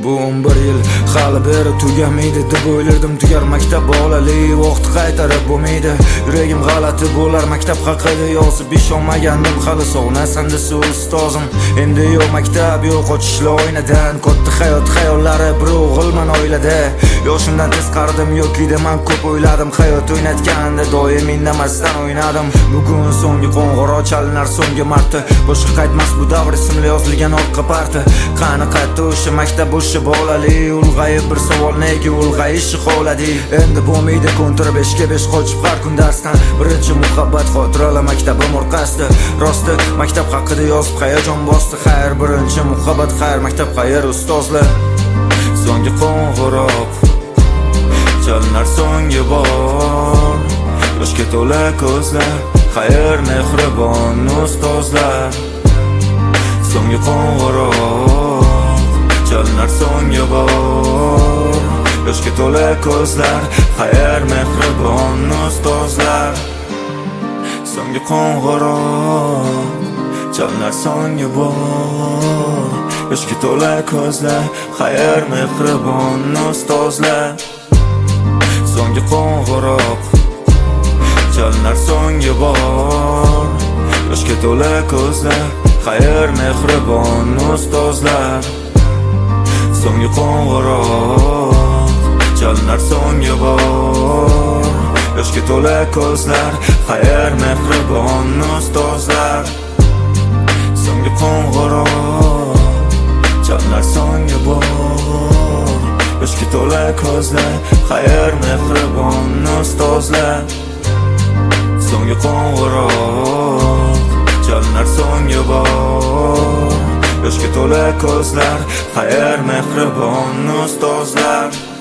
Bu 11 yil hali beri tugamaydi deb o'ylardim. Tugar maktab bolalik vaqt qaytarib bo'lmaydi. Yuragim g'alati bo'lar maktab haqida yozib ishonmagandim hali. Sog'nasan desa ustozim. Endi yo'q maktab, yo'q qochishlar oynadan. Katta hayot xayollari bir o'g'ilman oilada. Yoshimdan tezqaridim yoki man ko'p o'yladim. Hayot o'ynatganda doim indamasdan o'ynadim. Bugun so'nggi qo'ng'iroq chalinar so'nggi marta. Boshqa qaytmas bu davr ismli yozilgan orqa parti. Qani qaytdi o'sha maktab o'sha bolalik. Ulg'ayib bir savol nega ulg'ayishi xoladi. Endi bo'lmaydi kontra 5 ga 5 qochib har kun darsdan. Birinchi muhabbat xotiralar maktabim orqasida. Rosti maktab haqida yozib hayajon bosdi. Xayr birinchi muhabbat, xayr maktab, xayr ustozlar. So'nggi qo'ng'iroq chalinar so'nggi bor. Yoshga to'la ko'zlar, xayr mehribon ustozlar. So'nggi qo'ng'iroq chalinar so'nggi bor. Yoshga to'la ko'zlar, xayr mehribon ustozlar. So'nggi qo'ng'iroq chalinar so'nggi bor. Yoshga to'la ko'zlar, xayr mehribon ustozlar. So'nggi qo'ng'iroq chalinar so'nggi bor. Yoshga to'la ko'zlar, xayr mehribon ustozlar. So'nggi qo'ng'iroq chalinar so'nggi bor. Yoshga to'la ko'zlar, xayr mehribon ustozlar. So'nggi qo'ng'iroq chalinar so'nggi bor. Yoshga to'la ko'zlar, xayr mehribon ustozlar. So'nggi qo'ng'iroq chalinar so'nggi bor. Yoshga to'la ko'zlar, xayr mehribon ustozlar.